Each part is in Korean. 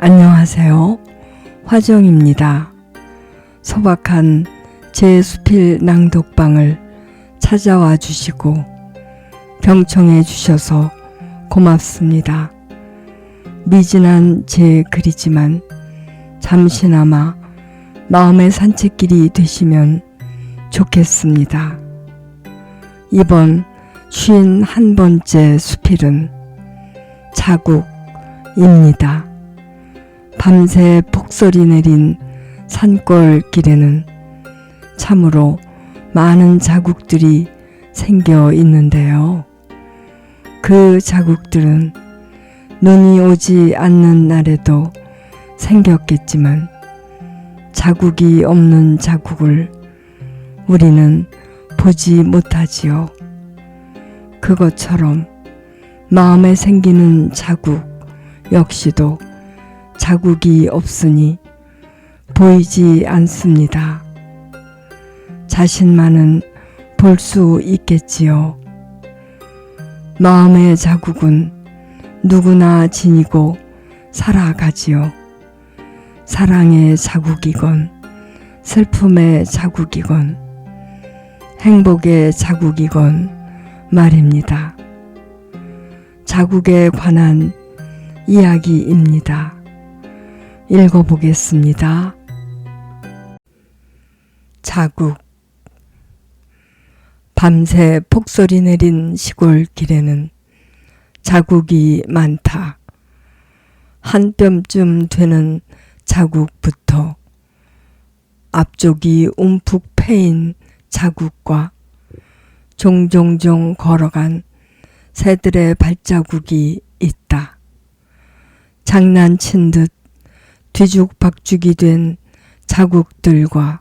안녕하세요. 화정입니다. 소박한 제 수필 낭독방을 찾아와 주시고 경청해 주셔서 고맙습니다. 미진한 제 글이지만 잠시나마 마음의 산책길이 되시면 좋겠습니다. 이번 51번째 수필은 자국입니다. 밤새 폭설이 내린 산골길에는 참으로 많은 자국들이 생겨 있는데요. 그 자국들은 눈이 오지 않는 날에도 생겼겠지만 자국이 없는 자국을 우리는 보지 못하지요. 그것처럼 마음에 생기는 자국 역시도 자국이 없으니 보이지 않습니다. 자신만은 볼 수 있겠지요. 마음의 자국은 누구나 지니고 살아가지요. 사랑의 자국이건 슬픔의 자국이건 행복의 자국이건 말입니다. 자국에 관한 이야기입니다. 읽어보겠습니다. 자국. 밤새 폭설이 내린 시골 길에는 자국이 많다. 한 뼘쯤 되는 자국부터 앞쪽이 움푹 패인 자국과 종종종 걸어간 새들의 발자국이 있다. 장난친 듯 뒤죽박죽이 된 자국들과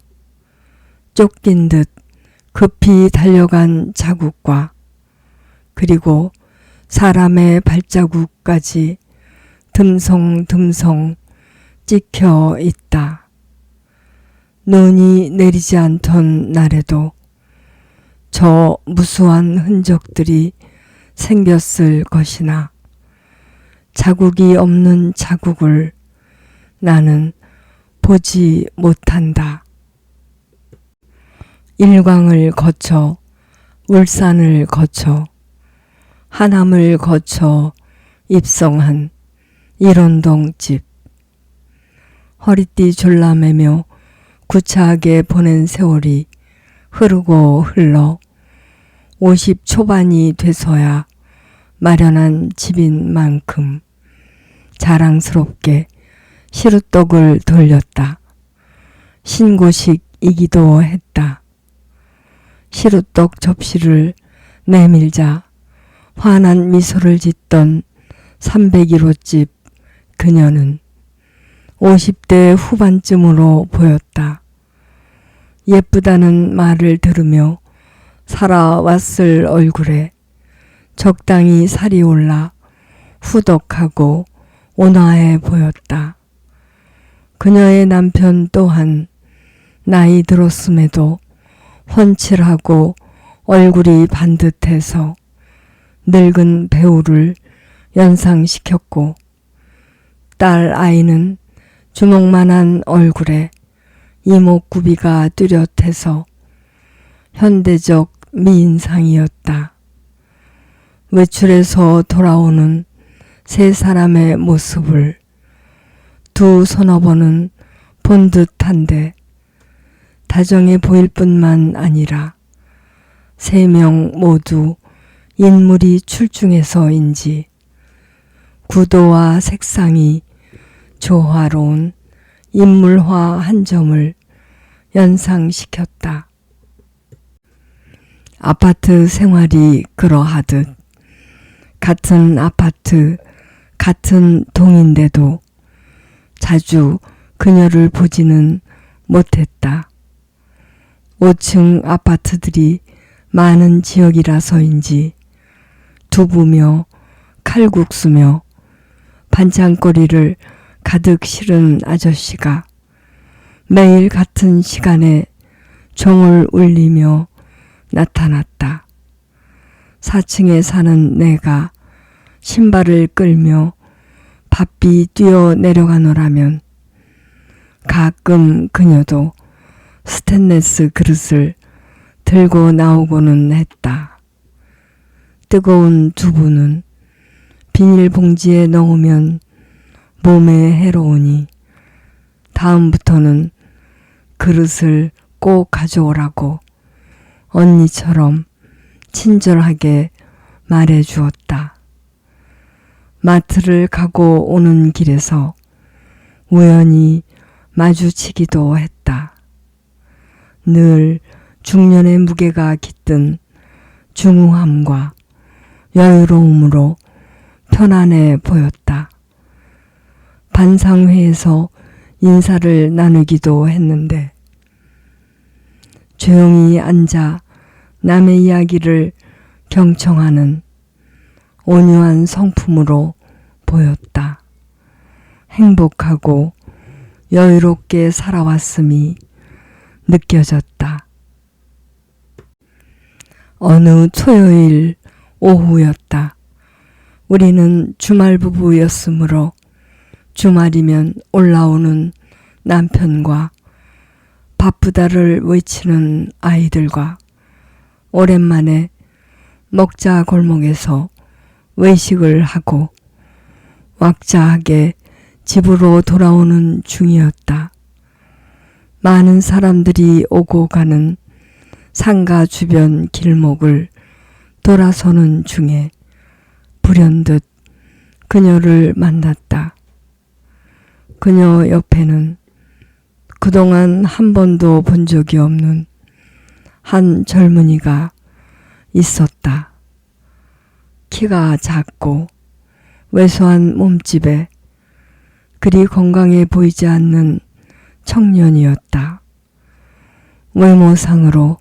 쫓긴 듯 급히 달려간 자국과 그리고 사람의 발자국까지 듬성듬성 찍혀 있다. 눈이 내리지 않던 날에도 저 무수한 흔적들이 생겼을 것이나 자국이 없는 자국을 나는 보지 못한다. 일광을 거쳐 울산을 거쳐 하남을 거쳐 입성한 일원동집. 허리띠 졸라매며 구차하게 보낸 세월이 흐르고 흘러 50 초반이 돼서야 마련한 집인 만큼 자랑스럽게 시루떡을 돌렸다. 신고식이기도 했다. 시루떡 접시를 내밀자 환한 미소를 짓던 301호집 그녀는 50대 후반쯤으로 보였다. 예쁘다는 말을 들으며 살아왔을 얼굴에 적당히 살이 올라 후덕하고 온화해 보였다. 그녀의 남편 또한 나이 들었음에도 훤칠하고 얼굴이 반듯해서 늙은 배우를 연상시켰고 딸 아이는 주먹만한 얼굴에 이목구비가 뚜렷해서 현대적 미인상이었다. 외출해서 돌아오는 세 사람의 모습을 두 서너 번은 본 듯한데 다정해 보일 뿐만 아니라 세 명 모두 인물이 출중해서인지 구도와 색상이 조화로운 인물화 한 점을 연상시켰다. 아파트 생활이 그러하듯 같은 아파트, 같은 동인데도 자주 그녀를 보지는 못했다. 5층 아파트들이 많은 지역이라서인지 두부며 칼국수며 반찬거리를 가득 실은 아저씨가 매일 같은 시간에 종을 울리며 나타났다. 4층에 사는 내가 신발을 끌며 바삐 뛰어 내려가노라면 가끔 그녀도 스테인레스 그릇을 들고 나오고는 했다. 뜨거운 두부는 비닐봉지에 넣으면 몸에 해로우니 다음부터는 그릇을 꼭 가져오라고 언니처럼 친절하게 말해 주었다. 마트를 가고 오는 길에서 우연히 마주치기도 했다. 늘 중년의 무게가 깃든 중후함과 여유로움으로 편안해 보였다. 반상회에서 인사를 나누기도 했는데 조용히 앉아 남의 이야기를 경청하는 온유한 성품으로 보였다. 행복하고 여유롭게 살아왔음이 느껴졌다. 어느 토요일 오후였다. 우리는 주말 부부였으므로 주말이면 올라오는 남편과 바쁘다를 외치는 아이들과 오랜만에 먹자 골목에서 외식을 하고 왁자하게 집으로 돌아오는 중이었다. 많은 사람들이 오고 가는 상가 주변 길목을 돌아서는 중에 불현듯 그녀를 만났다. 그녀 옆에는 그동안 한 번도 본 적이 없는 한 젊은이가 있었다. 키가 작고 왜소한 몸집에 그리 건강해 보이지 않는 청년이었다. 외모상으로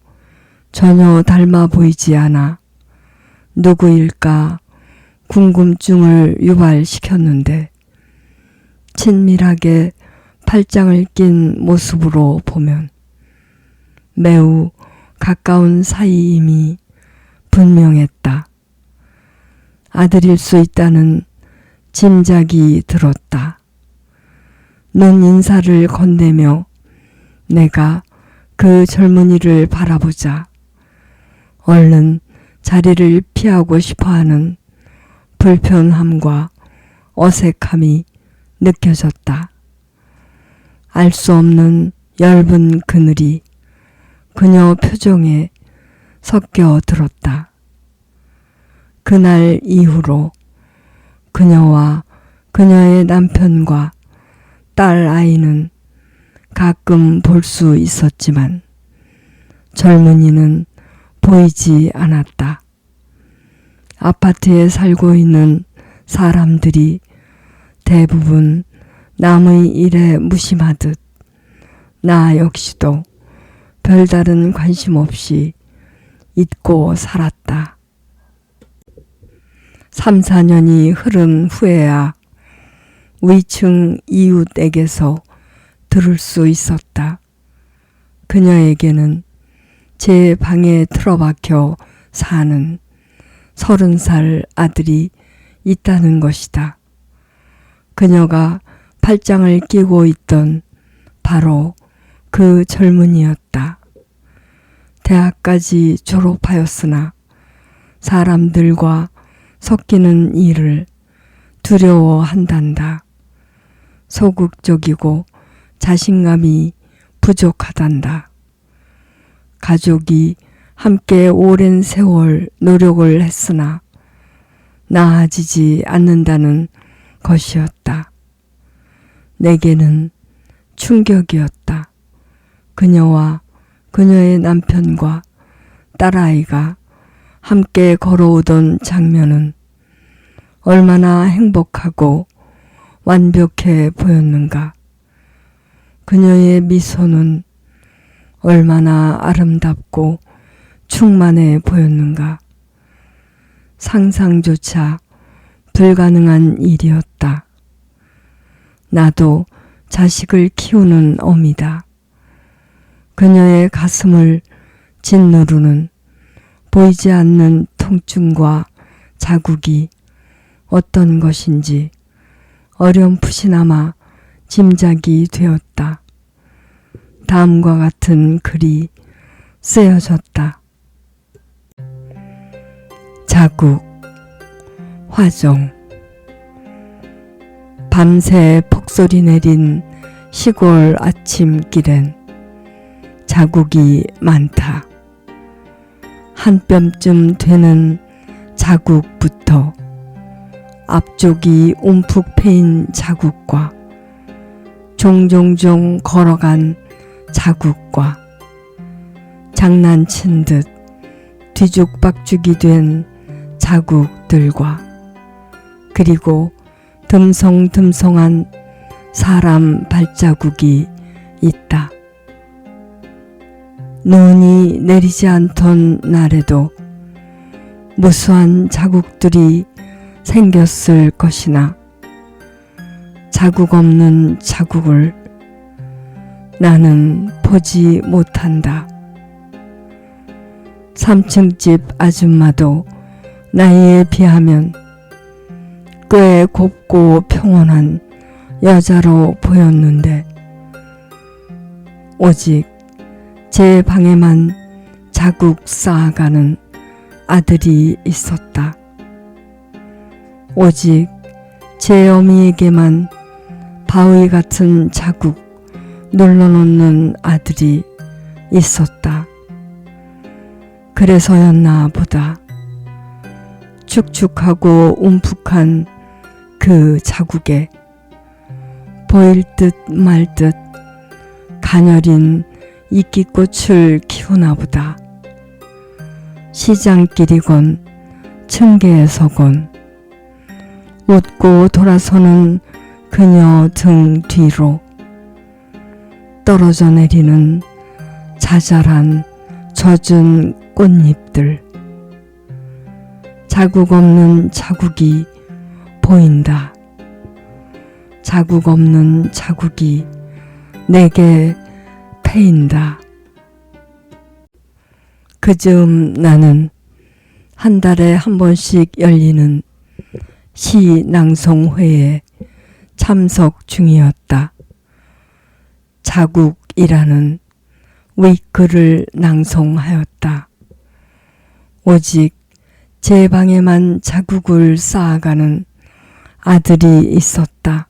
전혀 닮아 보이지 않아 누구일까 궁금증을 유발시켰는데 친밀하게 팔짱을 낀 모습으로 보면 매우 가까운 사이임이 분명했다. 아들일 수 있다는 짐작이 들었다. 눈 인사를 건네며 내가 그 젊은이를 바라보자 얼른 자리를 피하고 싶어하는 불편함과 어색함이 느껴졌다. 알 수 없는 엷은 그늘이 그녀 표정에 섞여 들었다. 그날 이후로 그녀와 그녀의 남편과 딸 아이는 가끔 볼 수 있었지만 젊은이는 보이지 않았다. 아파트에 살고 있는 사람들이 대부분 남의 일에 무심하듯 나 역시도 별다른 관심 없이 잊고 살았다. 3, 4년이 흐른 후에야 위층 이웃에게서 들을 수 있었다. 그녀에게는 제 방에 틀어박혀 사는 30살 아들이 있다는 것이다. 그녀가 팔짱을 끼고 있던 바로 그 젊은이였다. 대학까지 졸업하였으나 사람들과 섞이는 일을 두려워한단다. 소극적이고 자신감이 부족하단다. 가족이 함께 오랜 세월 노력을 했으나 나아지지 않는다는 것이었다. 내게는 충격이었다. 그녀와 그녀의 남편과 딸아이가 함께 걸어오던 장면은 얼마나 행복하고 완벽해 보였는가. 그녀의 미소는 얼마나 아름답고 충만해 보였는가. 상상조차 불가능한 일이었다. 나도 자식을 키우는 어미다. 그녀의 가슴을 짓누르는 보이지 않는 통증과 자국이 어떤 것인지 어렴풋이나마 짐작이 되었다. 다음과 같은 글이 쓰여졌다. 자국, 화종. 밤새 폭설이 내린 시골 아침길엔 자국이 많다. 한 뼘쯤 되는 자국부터 앞쪽이 움푹 패인 자국과 종종종 걸어간 자국과 장난친 듯 뒤죽박죽이 된 자국들과 그리고 듬성듬성한 사람 발자국이 있다. 눈이 내리지 않던 날에도 무수한 자국들이 생겼을 것이나 자국 없는 자국을 나는 보지 못한다. 3층 집 아줌마도 나이에 비하면 꽤 곱고 평온한 여자로 보였는데 오직 제 방에만 자국 쌓아가는 아들이 있었다. 오직 제 어미에게만 바위 같은 자국 눌러놓는 아들이 있었다. 그래서였나 보다. 축축하고 움푹한 그 자국에 보일 듯 말 듯 가녀린 이끼꽃을 키우나 보다. 시장길이건 층계에서건 웃고 돌아서는 그녀 등 뒤로 떨어져 내리는 자잘한 젖은 꽃잎들. 자국 없는 자국이 보인다. 자국 없는 자국이 내게 패인다. 그즈음 나는 한 달에 한 번씩 열리는 시 낭송회에 참석 중이었다. 자국이라는 윗글을 낭송하였다. 오직 제 방에만 자국을 쌓아가는 아들이 있었다.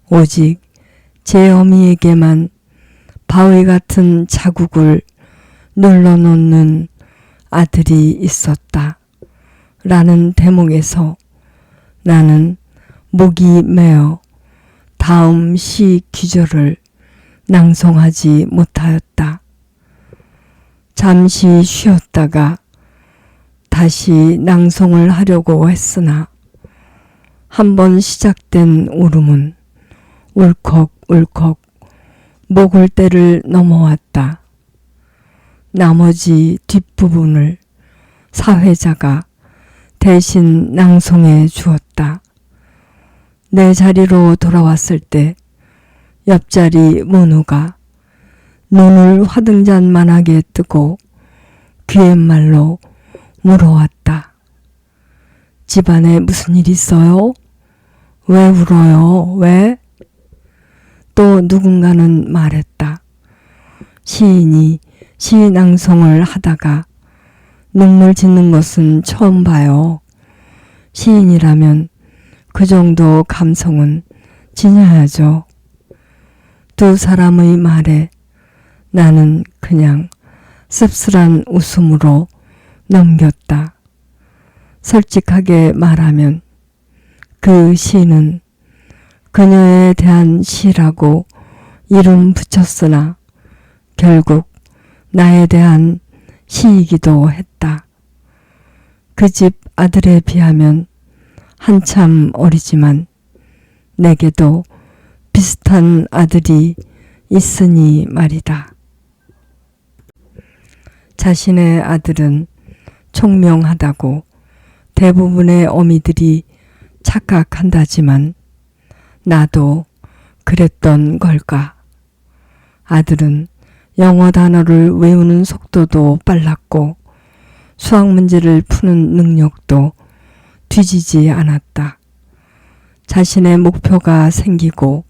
오직 제 어미에게만 바위 같은 자국을 눌러놓는 아들이 있었다. 라는 대목에서 나는 목이 메어 다음 시 귀절을 낭송하지 못하였다. 잠시 쉬었다가 다시 낭송을 하려고 했으나 한번 시작된 울음은 울컥울컥 목을대를 넘어왔다. 나머지 뒷부분을 사회자가 대신 낭송해 주었다. 내 자리로 돌아왔을 때 옆자리 문우가 눈을 화등잔만하게 뜨고 귀갯말로 물어왔다. 집안에 무슨 일 있어요? 왜 울어요? 왜? 또 누군가는 말했다. 시인이 시 낭송을 하다가 눈물 짓는 것은 처음 봐요. 시인이라면 그 정도 감성은 지녀야죠. 두 사람의 말에 나는 그냥 씁쓸한 웃음으로 넘겼다. 솔직하게 말하면 그 시는 그녀에 대한 시라고 이름 붙였으나 결국 나에 대한 시이기도 했다. 그 집 아들에 비하면 한참 어리지만 내게도 비슷한 아들이 있으니 말이다. 자신의 아들은 총명하다고 대부분의 어미들이 착각한다지만 나도 그랬던 걸까? 아들은 영어 단어를 외우는 속도도 빨랐고 수학 문제를 푸는 능력도 뒤지지 않았다. 자신의 목표가 생기고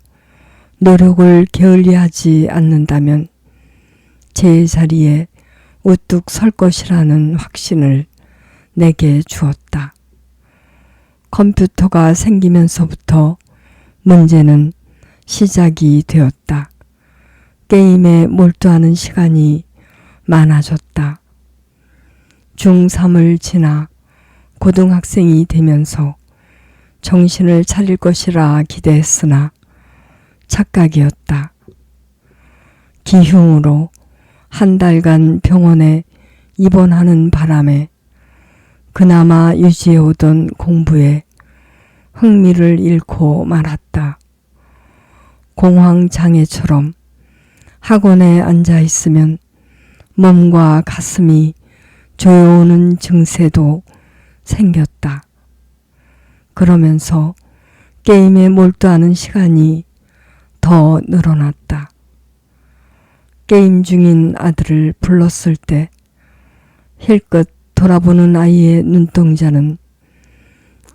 노력을 게을리하지 않는다면 제자리에 우뚝 설 것이라는 확신을 내게 주었다. 컴퓨터가 생기면서부터 문제는 시작이 되었다. 게임에 몰두하는 시간이 많아졌다. 중3을 지나 고등학생이 되면서 정신을 차릴 것이라 기대했으나 착각이었다. 기흉으로 한 달간 병원에 입원하는 바람에 그나마 유지해오던 공부에 흥미를 잃고 말았다. 공황장애처럼 학원에 앉아 있으면 몸과 가슴이 조여오는 증세도 생겼다. 그러면서 게임에 몰두하는 시간이 더 늘어났다. 게임 중인 아들을 불렀을 때 힐끗 돌아보는 아이의 눈동자는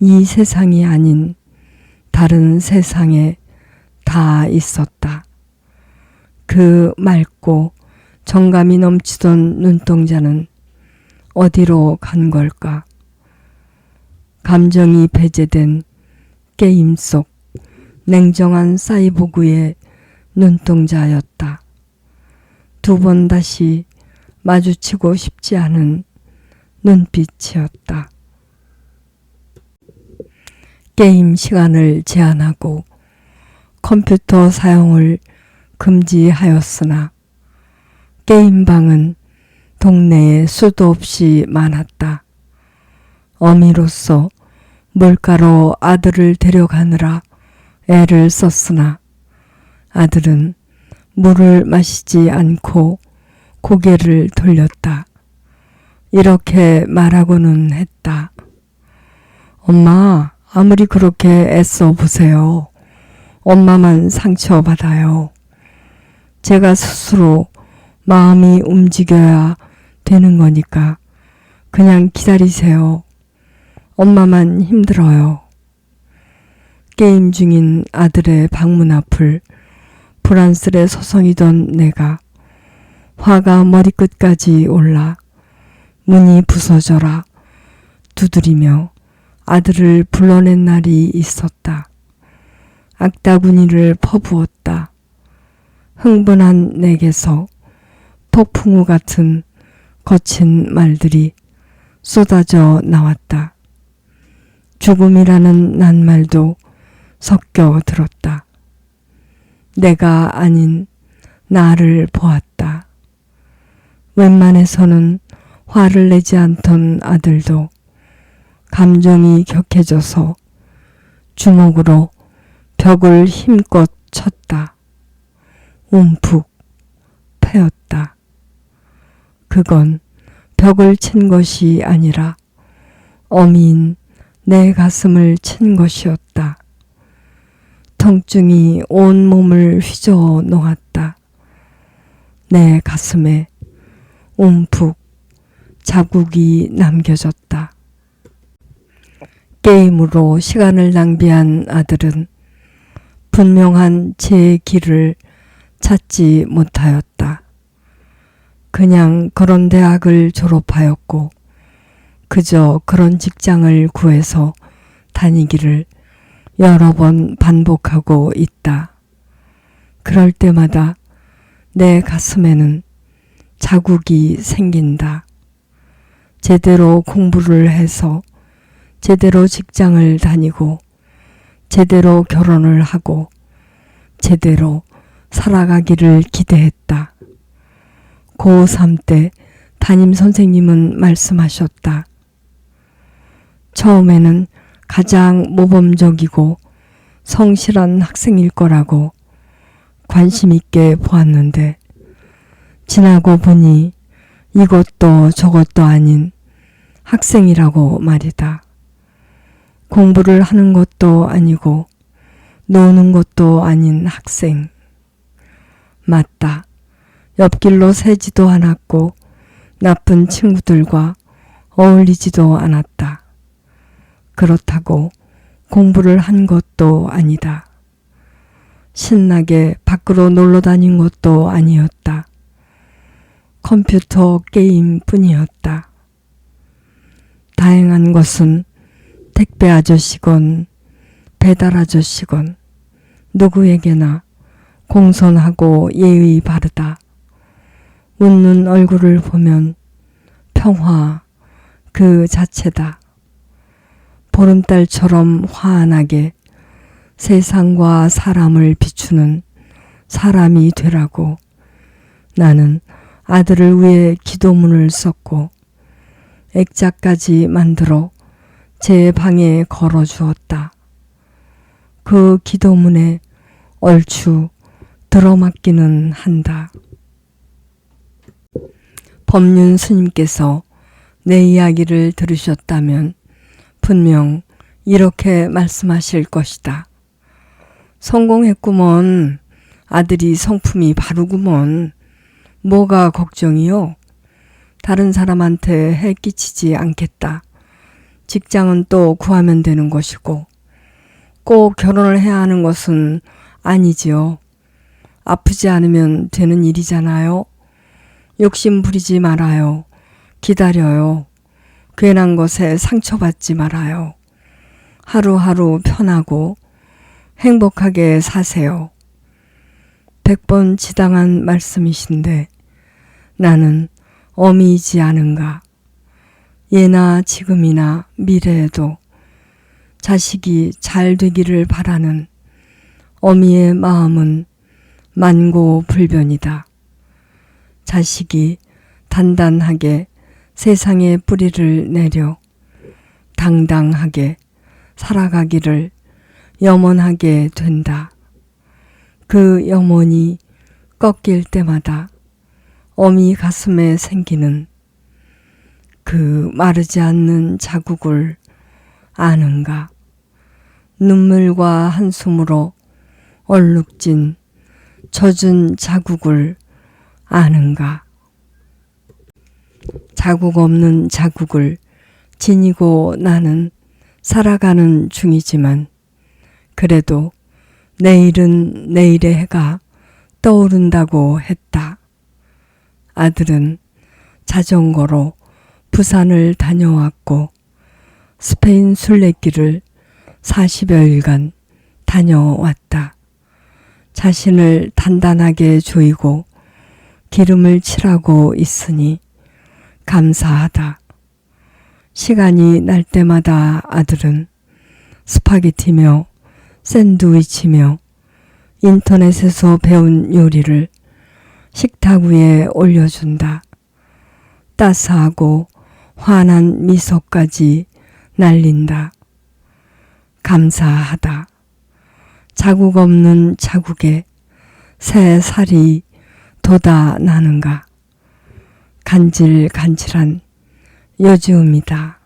이 세상이 아닌 다른 세상에 다 있었다. 그 맑고 정감이 넘치던 눈동자는 어디로 간 걸까? 감정이 배제된 게임 속 냉정한 사이보그의 눈동자였다. 두 번 다시 마주치고 싶지 않은 눈빛이었다. 게임 시간을 제한하고 컴퓨터 사용을 금지하였으나 게임방은 동네에 수도 없이 많았다. 어미로서 물가로 아들을 데려가느라 애를 썼으나 아들은 물을 마시지 않고 고개를 돌렸다. 이렇게 말하고는 했다. 엄마, 아무리 그렇게 애써 보세요. 엄마만 상처받아요. 제가 스스로 마음이 움직여야 되는 거니까 그냥 기다리세요. 엄마만 힘들어요. 게임 중인 아들의 방문 앞을 불안스레 서성이던 내가 화가 머리끝까지 올라 문이 부서져라 두드리며 아들을 불러낸 날이 있었다. 악다구니를 퍼부었다. 흥분한 내게서 폭풍우 같은 거친 말들이 쏟아져 나왔다. 죽음이라는 낱말도 섞여 들었다. 내가 아닌 나를 보았다. 웬만해서는 화를 내지 않던 아들도 감정이 격해져서 주먹으로 벽을 힘껏 쳤다. 움푹 패였다. 그건 벽을 친 것이 아니라 어미인 내 가슴을 친 것이었다. 통증이 온 몸을 휘저어 놓았다. 내 가슴에 움푹 자국이 남겨졌다. 게임으로 시간을 낭비한 아들은 분명한 제 길을 찾지 못하였다. 그냥 그런 대학을 졸업하였고 그저 그런 직장을 구해서 다니기를 여러 번 반복하고 있다. 그럴 때마다 내 가슴에는 자국이 생긴다. 제대로 공부를 해서 제대로 직장을 다니고 제대로 결혼을 하고 제대로 살아가기를 기대했다. 고3 때 담임 선생님은 말씀하셨다. 처음에는 가장 모범적이고 성실한 학생일 거라고 관심 있게 보았는데 지나고 보니 이것도 저것도 아닌 학생이라고 말이다. 공부를 하는 것도 아니고 노는 것도 아닌 학생. 맞다. 옆길로 새지도 않았고 나쁜 친구들과 어울리지도 않았다. 그렇다고 공부를 한 것도 아니다. 신나게 밖으로 놀러 다닌 것도 아니었다. 컴퓨터 게임 뿐이었다. 다행한 것은 택배 아저씨건 배달 아저씨건 누구에게나 공손하고 예의 바르다. 웃는 얼굴을 보면 평화 그 자체다. 보름달처럼 환하게 세상과 사람을 비추는 사람이 되라고 나는 아들을 위해 기도문을 썼고 액자까지 만들어 제 방에 걸어주었다. 그 기도문에 얼추 들어맞기는 한다. 법륜 스님께서 내 이야기를 들으셨다면 분명 이렇게 말씀하실 것이다. 성공했구먼. 아들이 성품이 바르구먼. 뭐가 걱정이요? 다른 사람한테 해 끼치지 않겠다. 직장은 또 구하면 되는 것이고 꼭 결혼을 해야 하는 것은 아니지요. 아프지 않으면 되는 일이잖아요. 욕심 부리지 말아요. 기다려요. 괜한 것에 상처받지 말아요. 하루하루 편하고 행복하게 사세요. 100번 지당한 말씀이신데 나는 어미이지 않은가. 예나 지금이나 미래에도 자식이 잘 되기를 바라는 어미의 마음은 만고불변이다. 자식이 단단하게 세상에 뿌리를 내려 당당하게 살아가기를 염원하게 된다. 그 염원이 꺾일 때마다 어미 가슴에 생기는 그 마르지 않는 자국을 아는가. 눈물과 한숨으로 얼룩진 젖은 자국을 아는가. 자국 없는 자국을 지니고 나는 살아가는 중이지만 그래도 내일은 내일의 해가 떠오른다고 했다. 아들은 자전거로 부산을 다녀왔고 스페인 순례길을 40여일간 다녀왔다. 자신을 단단하게 조이고 기름을 칠하고 있으니 감사하다. 시간이 날 때마다 아들은 스파게티며 샌드위치며 인터넷에서 배운 요리를 식탁 위에 올려준다. 따스하고 환한 미소까지 날린다. 감사하다. 자국 없는 자국에 새 살이 돋아 나는가. 간질간질한 여주음이다.